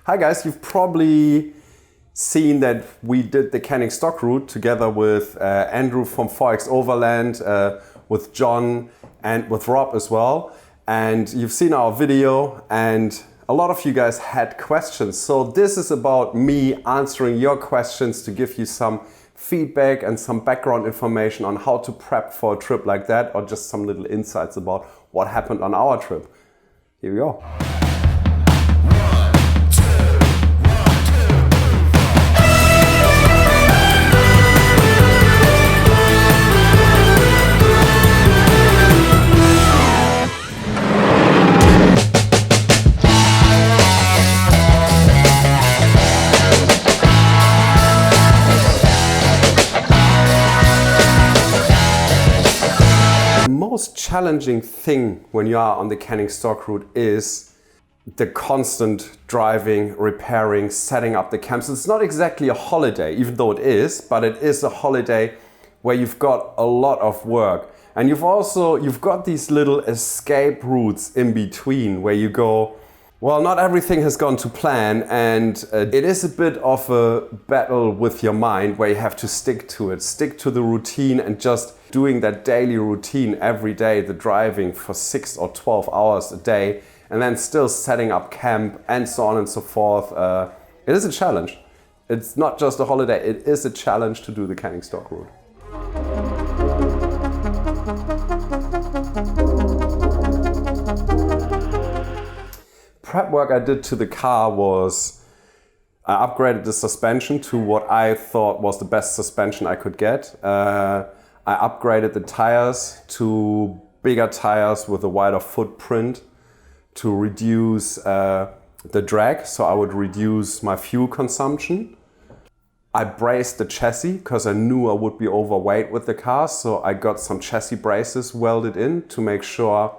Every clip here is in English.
Hi guys, you've probably seen that we did the canning stock route together with Andrew from 4X Overland, with John and with Rob as well. And you've seen our video and a lot of you guys had questions. So this is about me answering your questions to give you some feedback and some background information on how to prep for a trip like that, or just some little insights about what happened on our trip. Here we go. The most challenging thing when you are on the canning stock route is the constant driving, repairing, setting up the camps. It's not exactly a holiday, even though it is, but it is a holiday where you've got a lot of work. And you've got these little escape routes in between where you go, well, not everything has gone to plan, and it is a bit of a battle with your mind where you have to stick to it, stick to the routine, and just doing that daily routine every day, the driving for 6 or 12 hours a day, and then still setting up camp and so on and so forth. It is a challenge. It's not just a holiday, it is a challenge to do the canning stock route. Prep work I did to the car was I upgraded the suspension to what I thought was the best suspension I could get. I upgraded the tires to bigger tires with a wider footprint to reduce the drag, so I would reduce my fuel consumption. I braced the chassis because I knew I would be overweight with the car, so I got some chassis braces welded in to make sure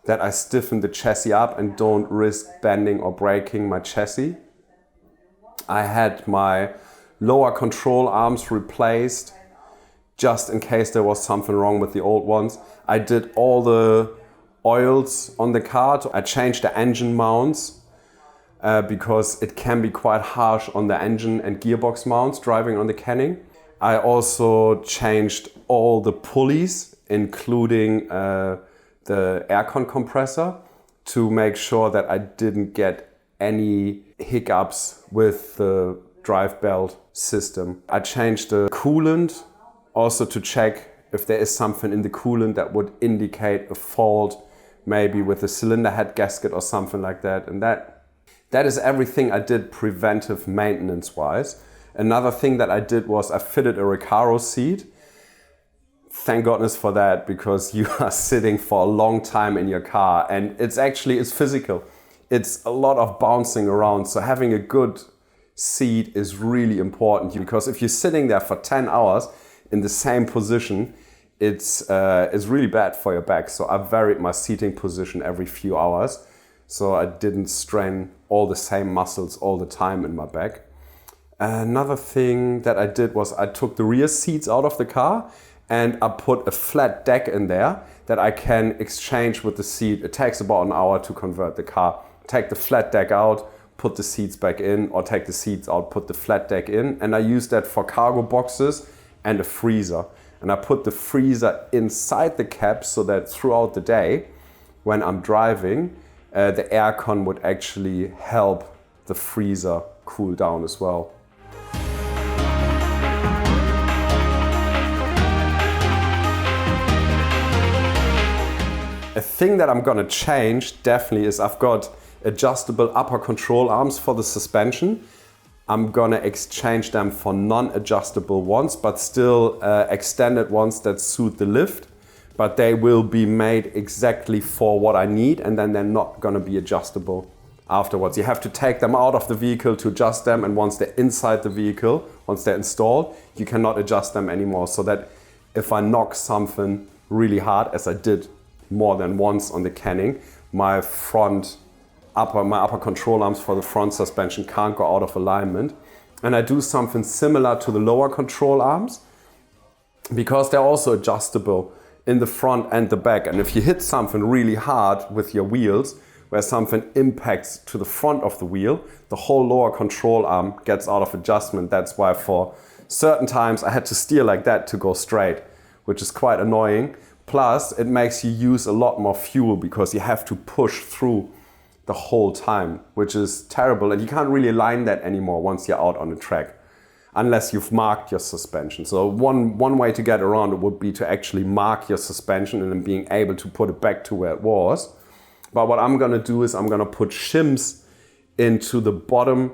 that I stiffen the chassis up and don't risk bending or breaking my chassis. I had my lower control arms replaced just in case there was something wrong with the old ones. I did all the oils on the car. I changed the engine mounts because it can be quite harsh on the engine and gearbox mounts driving on the canning. I also changed all the pulleys, including the aircon compressor, to make sure that I didn't get any hiccups with the drive belt system. I changed the coolant also to check if there is something in the coolant that would indicate a fault, maybe with the cylinder head gasket or something like that. And that is everything I did preventive maintenance wise. Another thing that I did was I fitted a Recaro seat. Thank goodness for that, because you are sitting for a long time in your car and it's physical. It's a lot of bouncing around. So having a good seat is really important, because if you're sitting there for 10 hours in the same position, it's really bad for your back. So I varied my seating position every few hours, so I didn't strain all the same muscles all the time in my back. Another thing that I did was I took the rear seats out of the car and I put a flat deck in there that I can exchange with the seat. It takes about an hour to convert the car. Take the flat deck out, put the seats back in, or take the seats out, put the flat deck in. And I use that for cargo boxes and a freezer. And I put the freezer inside the cab so that throughout the day, when I'm driving, the aircon would actually help the freezer cool down as well. A thing that I'm gonna change definitely is I've got adjustable upper control arms for the suspension. I'm gonna exchange them for non-adjustable ones, but still extended ones that suit the lift. But they will be made exactly for what I need, and then they're not gonna be adjustable afterwards. You have to take them out of the vehicle to adjust them, and once they're inside the vehicle, once they're installed, you cannot adjust them anymore. So that if I knock something really hard, as I did more than once on the canning, my upper control arms for the front suspension can't go out of alignment. And I do something similar to the lower control arms, because they're also adjustable in the front and the back. And if you hit something really hard with your wheels, where something impacts to the front of the wheel, the whole lower control arm gets out of adjustment. That's why for certain times I had to steer like that to go straight, which is quite annoying. Plus, it makes you use a lot more fuel because you have to push through the whole time, which is terrible. And you can't really line that anymore once you're out on the track, unless you've marked your suspension. So one way to get around it would be to actually mark your suspension and then being able to put it back to where it was. But what I'm gonna do is I'm gonna put shims into the bottom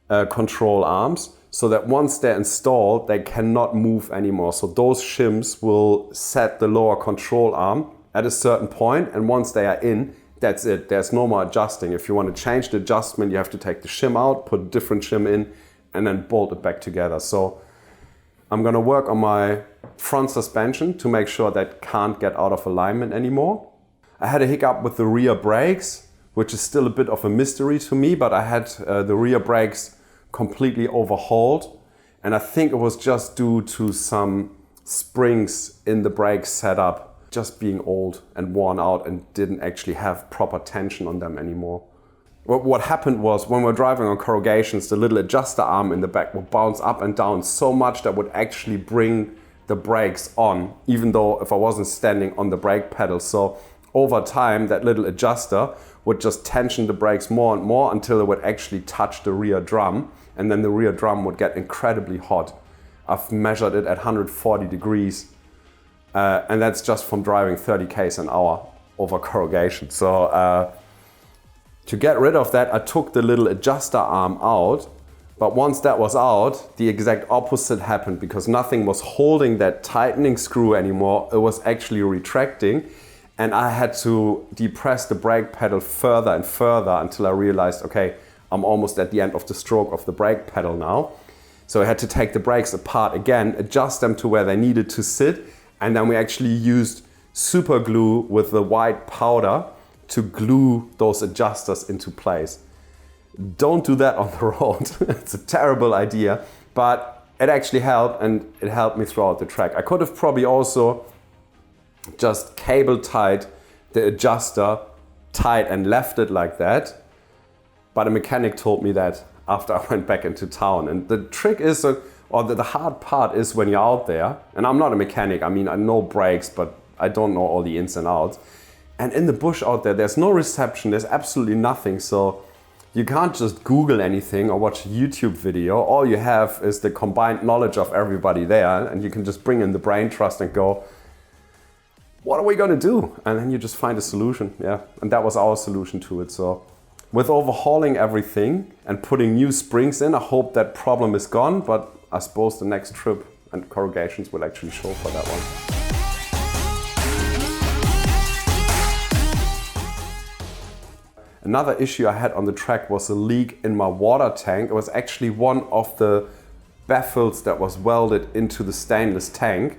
control arms, so that once they're installed, they cannot move anymore. So those shims will set the lower control arm at a certain point, and once they are in, that's it. There's no more adjusting. If you want to change the adjustment, you have to take the shim out, put a different shim in, and then bolt it back together. So I'm gonna work on my front suspension to make sure that can't get out of alignment anymore. I had a hiccup with the rear brakes, which is still a bit of a mystery to me, but I had the rear brakes completely overhauled, and I think it was just due to some springs in the brake setup just being old and worn out and didn't actually have proper tension on them anymore. What happened was, when we're driving on corrugations, the little adjuster arm in the back would bounce up and down so much that would actually bring the brakes on, even though if I wasn't standing on the brake pedal. So over time, that little adjuster would just tension the brakes more and more until it would actually touch the rear drum, and then the rear drum would get incredibly hot. I've measured it at 140 degrees, and that's just from driving 30 k's an hour over corrugation. So to get rid of that, I took the little adjuster arm out, but once that was out, the exact opposite happened, because nothing was holding that tightening screw anymore. It was actually retracting, and I had to depress the brake pedal further and further until I realized, okay, I'm almost at the end of the stroke of the brake pedal now. So I had to take the brakes apart again, adjust them to where they needed to sit, and then we actually used super glue with the white powder to glue those adjusters into place. Don't do that on the road. It's a terrible idea, but it actually helped, and it helped me throughout the track. I could have probably also just cable tied the adjuster tight and left it like that, but a mechanic told me that after I went back into town. And the trick is, or the hard part is when you're out there, and I'm not a mechanic, I mean, I know brakes, but I don't know all the ins and outs. And in the bush out there, there's no reception, there's absolutely nothing. So you can't just Google anything or watch a YouTube video. All you have is the combined knowledge of everybody there, and you can just bring in the brain trust and go, what are we gonna do? And then you just find a solution, yeah. And that was our solution to it. So with overhauling everything and putting new springs in, I hope that problem is gone, but I suppose the next trip and corrugations will actually show for that one. Another issue I had on the track was a leak in my water tank. It was actually one of the baffles that was welded into the stainless tank.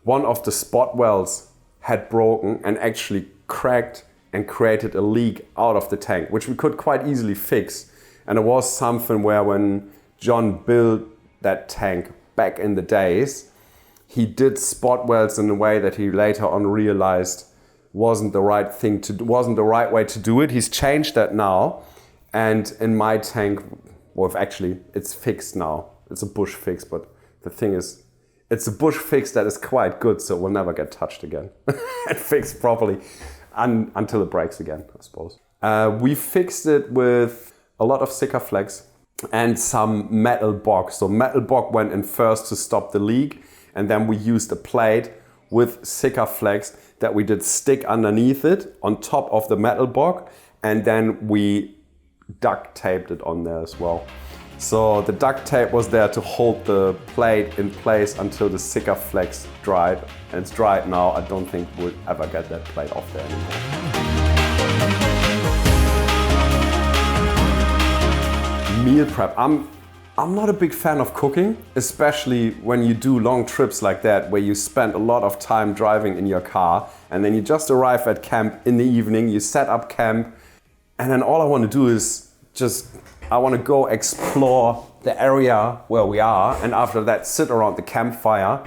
One of the spot welds had broken and actually cracked and created a leak out of the tank, which we could quite easily fix. And it was something where when John built that tank back in the days, he did spot welds in a way that he later on realized wasn't the right way to do it. He's changed that now, and in my tank, well, actually, it's fixed now. It's a bush fix, but the thing is, it's a bush fix that is quite good, so it will never get touched again and fixed properly until it breaks again, I suppose. We fixed it with a lot of Sikaflex and some metal bock. So metal bock went in first to stop the leak, and then we used a plate with Sikaflex that we did stick underneath it on top of the metal bock, and then we duct taped it on there as well. So the duct tape was there to hold the plate in place until the Sikaflex dried, and it's dried now. I don't think we'll ever get that plate off there anymore. Meal prep. I'm not a big fan of cooking, especially when you do long trips like that, where you spend a lot of time driving in your car, and then you just arrive at camp in the evening, you set up camp, and then all I want to do is I want to go explore the area where we are, and after that sit around the campfire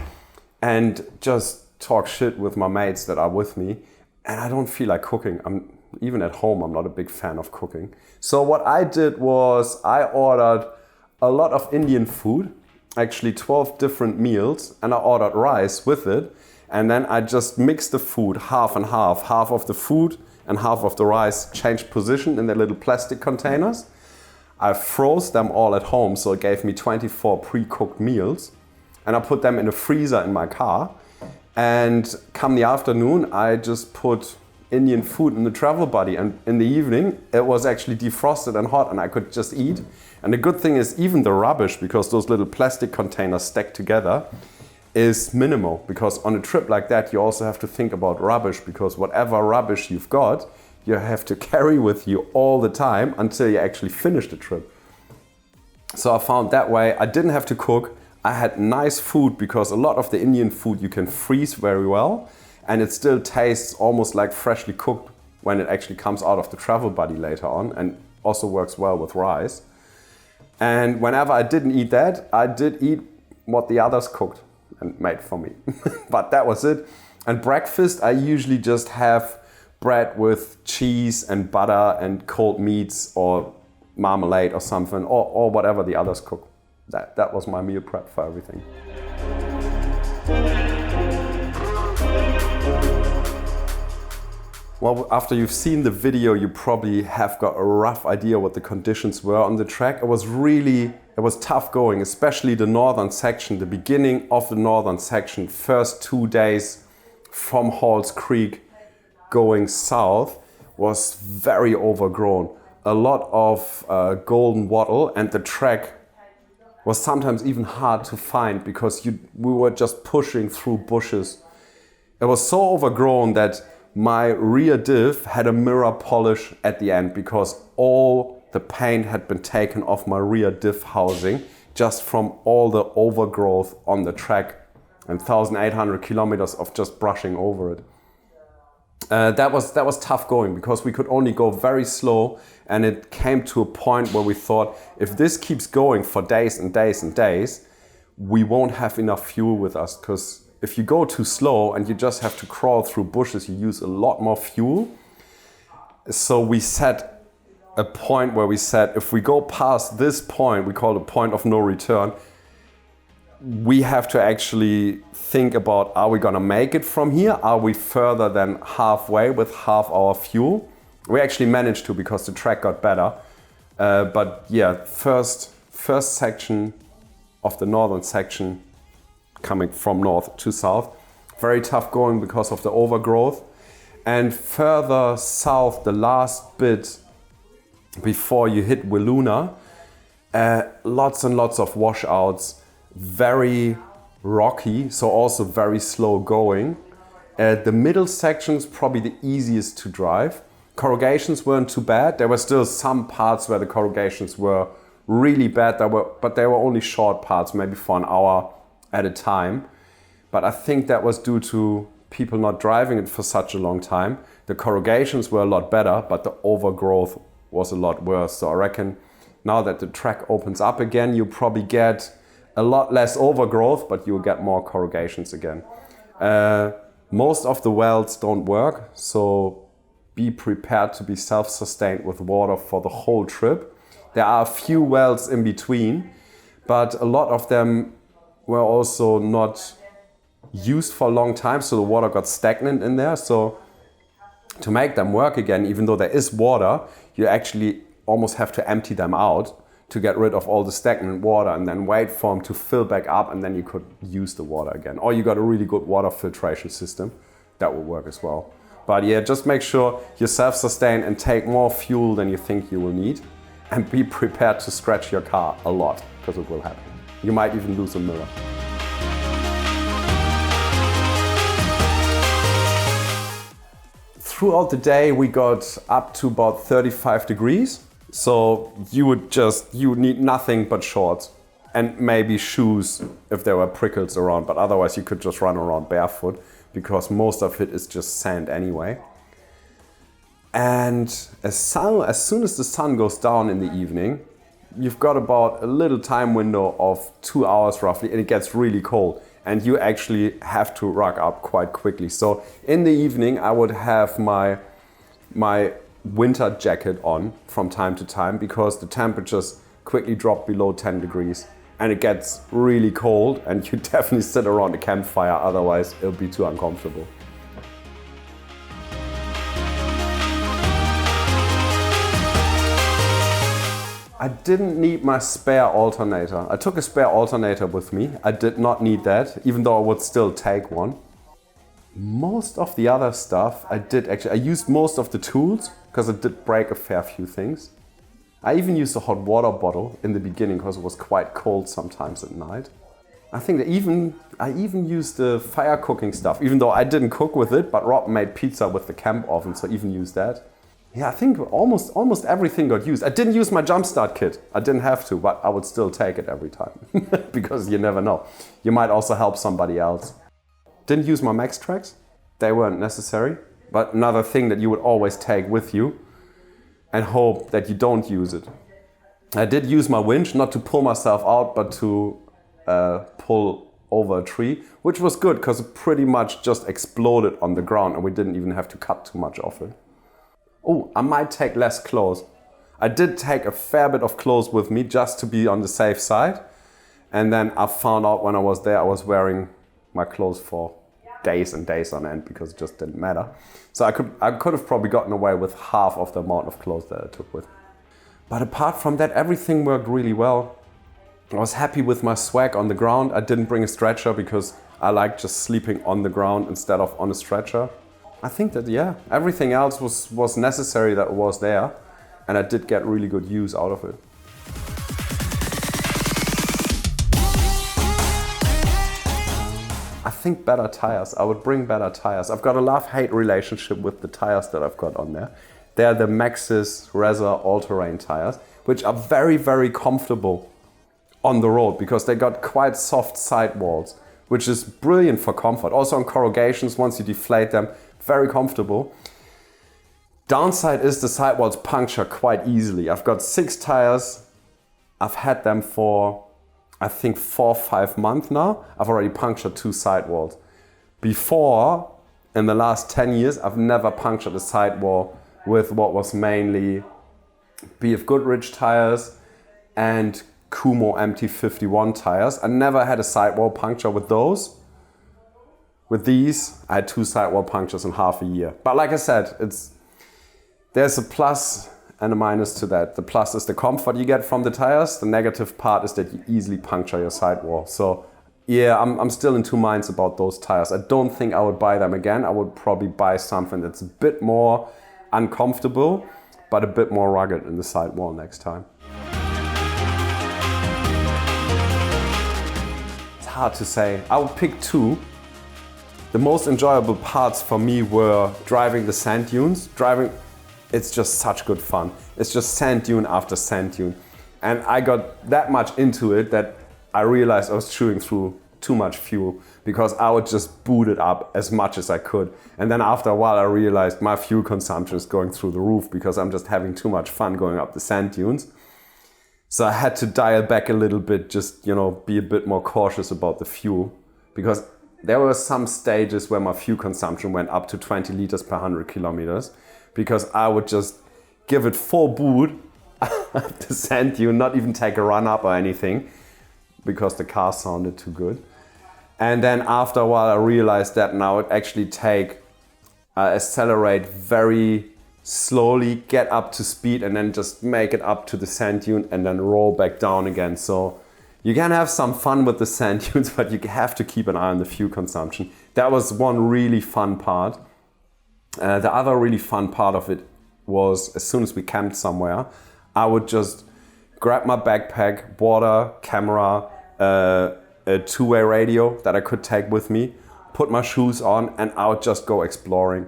and just talk shit with my mates that are with me, and I don't feel like cooking. even at home, I'm not a big fan of cooking. So what I did was I ordered a lot of Indian food, actually 12 different meals, and I ordered rice with it. And then I just mixed the food half and half of the food and half of the rice, changed position in their little plastic containers. I froze them all at home, so it gave me 24 pre-cooked meals. And I put them in a freezer in my car. And come the afternoon, I just put Indian food in the travel buddy. And in the evening, it was actually defrosted and hot and I could just eat. And the good thing is even the rubbish, because those little plastic containers stacked together, is minimal. Because on a trip like that, you also have to think about rubbish, because whatever rubbish you've got, you have to carry with you all the time until you actually finish the trip. So I found that way I didn't have to cook. I had nice food, because a lot of the Indian food you can freeze very well and it still tastes almost like freshly cooked when it actually comes out of the travel buddy later on, and also works well with rice. And whenever I didn't eat that, I did eat what the others cooked and made for me. But that was it. And breakfast, I usually just have bread with cheese and butter and cold meats or marmalade or something, or whatever the others cook. That was my meal prep for everything. Well, after you've seen the video, you probably have got a rough idea what the conditions were on the track. It was tough going, especially the northern section, the beginning of the northern section, first 2 days from Halls Creek going south was very overgrown. A lot of golden wattle, and the track was sometimes even hard to find because we were just pushing through bushes. It was so overgrown that my rear diff had a mirror polish at the end, because all the paint had been taken off my rear diff housing just from all the overgrowth on the track and 1,800 kilometers of just brushing over it. That was tough going, because we could only go very slow, and it came to a point where we thought, if this keeps going for days and days and days, we won't have enough fuel with us, because if you go too slow and you just have to crawl through bushes, you use a lot more fuel. So we set a point where we said, if we go past this point, we call it a point of no return, we have to actually think about, are we gonna make it from here? Are we further than halfway with half our fuel? We actually managed to, because the track got better. But yeah, first section of the northern section, coming from north to south, very tough going because of the overgrowth. And further south, the last bit before you hit Wiluna, lots and lots of washouts, very rocky, so also very slow going. The middle section's probably the easiest to drive. Corrugations weren't too bad. There were still some parts where the corrugations were really bad, but they were only short parts, maybe for an hour at a time. But I think that was due to people not driving it for such a long time. The corrugations were a lot better, but the overgrowth was a lot worse. So I reckon now that the track opens up again, you probably get a lot less overgrowth, but you'll get more corrugations again. Most of the wells don't work, so be prepared to be self-sustained with water for the whole trip. There are a few wells in between, but a lot of them were also not used for a long time, so the water got stagnant in there. So to make them work again, even though there is water, you actually almost have to empty them out to get rid of all the stagnant water, and then wait for them to fill back up, and then you could use the water again. Or you got a really good water filtration system, that will work as well. But yeah, just make sure you're self-sustained and take more fuel than you think you will need, and be prepared to scratch your car a lot, because it will happen. You might even lose a mirror. Throughout the day, we got up to about 35 degrees. So you would need nothing but shorts and maybe shoes if there were prickles around, but otherwise you could just run around barefoot, because most of it is just sand anyway. And as soon as the sun goes down in the evening, you've got about a little time window of 2 hours roughly, and it gets really cold, and you actually have to rug up quite quickly. So in the evening, I would have my winter jacket on from time to time because the temperatures quickly drop below 10 degrees and it gets really cold and you definitely sit around a campfire, otherwise it'll be too uncomfortable. I didn't need my spare alternator. I took a spare alternator with me. I did not need that, even though I would still take one. Most of the other stuff I used most of the tools because I did break a fair few things. I even used a hot water bottle in the beginning because it was quite cold sometimes at night. I think that I even used the fire cooking stuff, even though I didn't cook with it, but Rob made pizza with the camp oven, so I even used that. Yeah, I think almost everything got used. I didn't use my jump start kit. I didn't have to, but I would still take it every time because you never know. You might also help somebody else. Didn't use my max tracks. They weren't necessary, but another thing that you would always take with you and hope that you don't use it. I did use my winch, not to pull myself out, but to pull over a tree, which was good because it pretty much just exploded on the ground and we didn't even have to cut too much of it. Oh, I might take less clothes. I did take a fair bit of clothes with me just to be on the safe side. And then I found out when I was there, I was wearing my clothes for days and days on end because it just didn't matter. So I could have probably gotten away with half of the amount of clothes that I took with me. But apart from that, everything worked really well. I was happy with my swag on the ground. I didn't bring a stretcher because I like just sleeping on the ground instead of on a stretcher. I think that, yeah, everything else was necessary that was there, and I did get really good use out of it. I think better tires. I would bring better tires. I've got a love-hate relationship with the tires that I've got on there. They're the Maxxis Razor all-terrain tires, which are very, very comfortable on the road because they got quite soft sidewalls, which is brilliant for comfort. Also on corrugations, once you deflate them, very comfortable. Downside is the sidewalls puncture quite easily. I've got 6 tires. I've had them for, I think, 4 or 5 months now. I've already punctured 2 sidewalls. Before, in the last 10 years, I've never punctured a sidewall with what was mainly BF Goodrich tires and Kumho MT51 tires. I never had a sidewall puncture with those. With these, I had 2 sidewall punctures in half a year. But like I said, there's a plus and a minus to that. The plus is the comfort you get from the tires. The negative part is that you easily puncture your sidewall. So yeah, I'm still in 2 minds about those tires. I don't think I would buy them again. I would probably buy something that's a bit more uncomfortable, but a bit more rugged in the sidewall next time. It's hard to say. I would pick 2. The most enjoyable parts for me were driving the sand dunes. It's just such good fun. It's just sand dune after sand dune. And I got that much into it that I realized I was chewing through too much fuel because I would just boot it up as much as I could. And then after a while I realized my fuel consumption is going through the roof because I'm just having too much fun going up the sand dunes. So I had to dial back a little bit, just, be a bit more cautious about the fuel because there were some stages where my fuel consumption went up to 20 liters per 100 kilometers because I would just give it full boot up the sand dune, not even take a run up or anything because the car sounded too good. And then after a while I realized that now it actually accelerate very slowly, get up to speed and then just make it up to the sand dune and then roll back down again. So you can have some fun with the sand dunes, but you have to keep an eye on the fuel consumption. That was one really fun part. The other really fun part of it was as soon as we camped somewhere, I would just grab my backpack, water, camera, a 2-way radio that I could take with me, put my shoes on, and I would just go exploring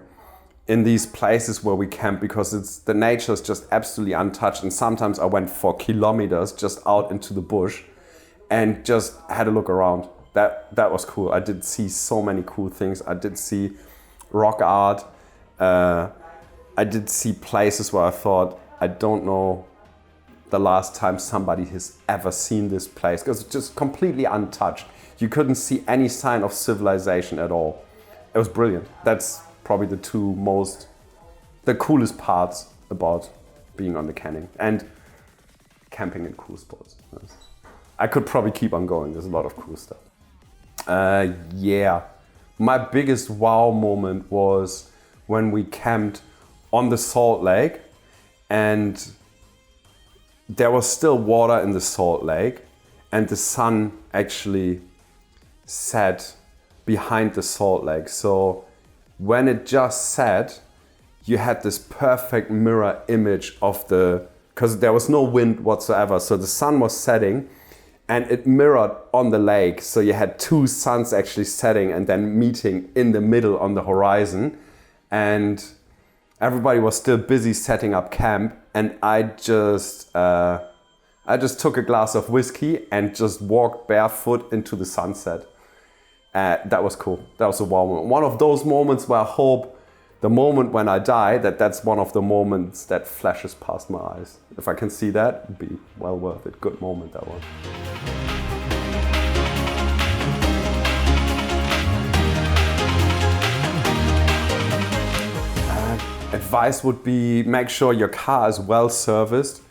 in these places where we camp because the nature is just absolutely untouched. And sometimes I went for kilometers just out into the bush and just had a look around. That was cool. I did see so many cool things. I did see rock art. I did see places where I thought, I don't know the last time somebody has ever seen this place because it's just completely untouched. You couldn't see any sign of civilization at all. It was brilliant. That's probably the coolest parts about being on the canning and camping and cool sports. I could probably keep on going. There's a lot of cool stuff. Yeah, my biggest wow moment was when we camped on the salt lake and there was still water in the salt lake and the sun actually set behind the salt lake. So when it just set, you had this perfect mirror image of because there was no wind whatsoever. So the sun was setting and it mirrored on the lake. So you had two suns actually setting and then meeting in the middle on the horizon. And everybody was still busy setting up camp. And I just took a glass of whiskey and just walked barefoot into the sunset. That was cool. That was a wow moment. One of those moments where I hope the moment when I die, that's one of the moments that flashes past my eyes. If I can see that, it'd be well worth it. Good moment, that one. Advice would be make sure your car is well serviced.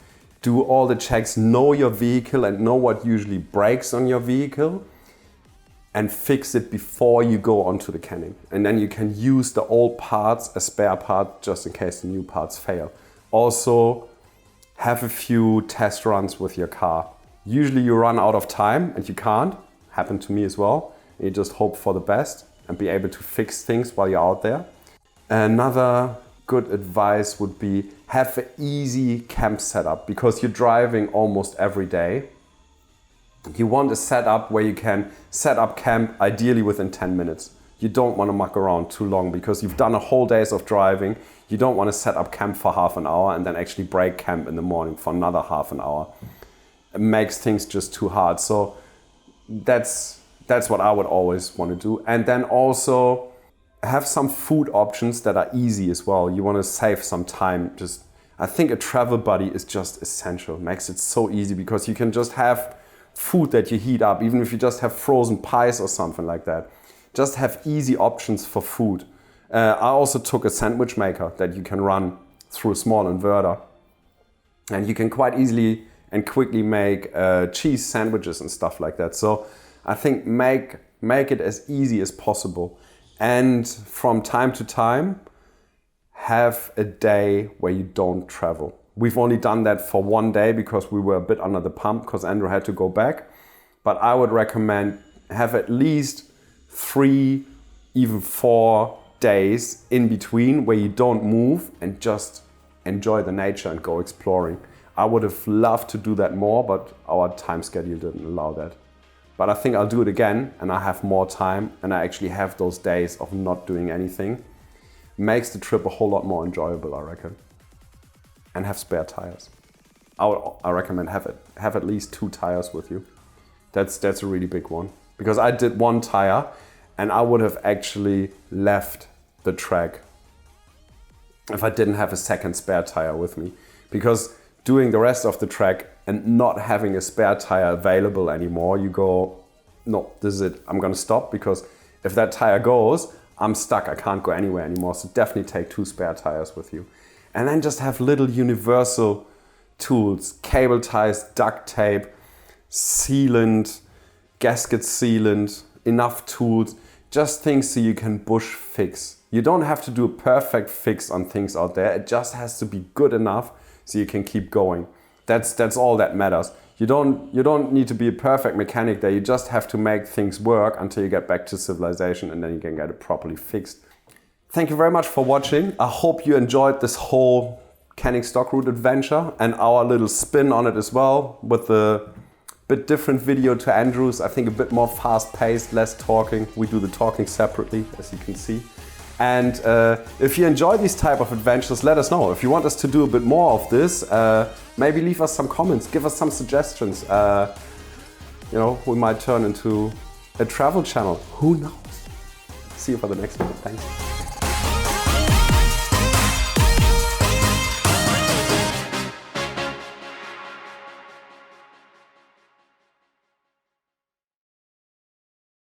Do all the checks, know your vehicle and know what usually breaks on your vehicle. And fix it before you go onto the canning. And then you can use the old parts as spare part just in case the new parts fail. Also, have a few test runs with your car. Usually you run out of time and you can't. Happened to me as well. And you just hope for the best and be able to fix things while you're out there. Another good advice would be have an easy camp setup because you're driving almost every day. You want a setup where you can set up camp ideally within 10 minutes. You don't want to muck around too long because you've done a whole days of driving. You don't want to set up camp for half an hour and then actually break camp in the morning for another half an hour. It makes things just too hard. So that's what I would always want to do. And then also have some food options that are easy as well. You want to save some time. I think a travel buddy is just essential. It makes it so easy because you can just have food that you heat up, even if you just have frozen pies or something like that. Just have easy options for food. I also took a sandwich maker that you can run through a small inverter. And you can quite easily and quickly make cheese sandwiches and stuff like that. So I think make it as easy as possible. And from time to time, have a day where you don't travel. We've only done that for one day because we were a bit under the pump because Andrew had to go back. But I would recommend have at least 3, even 4 days in between where you don't move and just enjoy the nature and go exploring. I would have loved to do that more, but our time schedule didn't allow that. But I think I'll do it again and I have more time and I actually have those days of not doing anything. Makes the trip a whole lot more enjoyable, I reckon. And have spare tires. I recommend have at least 2 tires with you. That's a really big one. Because I did 1 tire and I would have actually left the track if I didn't have a second spare tire with me. Because doing the rest of the track and not having a spare tire available anymore, you go, no, this is it. I'm gonna stop because if that tire goes, I'm stuck. I can't go anywhere anymore. So definitely take 2 spare tires with you. And then just have little universal tools, cable ties, duct tape, sealant, gasket sealant, enough tools, just things so you can bush fix. You don't have to do a perfect fix on things out there. It just has to be good enough so you can keep going. That's all that matters. You don't need to be a perfect mechanic there. You just have to make things work until you get back to civilization and then you can get it properly fixed. Thank you very much for watching. I hope you enjoyed this whole canning stock route adventure and our little spin on it as well with a bit different video to Andrew's. I think a bit more fast paced, less talking. We do the talking separately, as you can see. And if you enjoy these type of adventures, let us know. If you want us to do a bit more of this, maybe leave us some comments, give us some suggestions. We might turn into a travel channel. Who knows? See you for the next one. Thanks.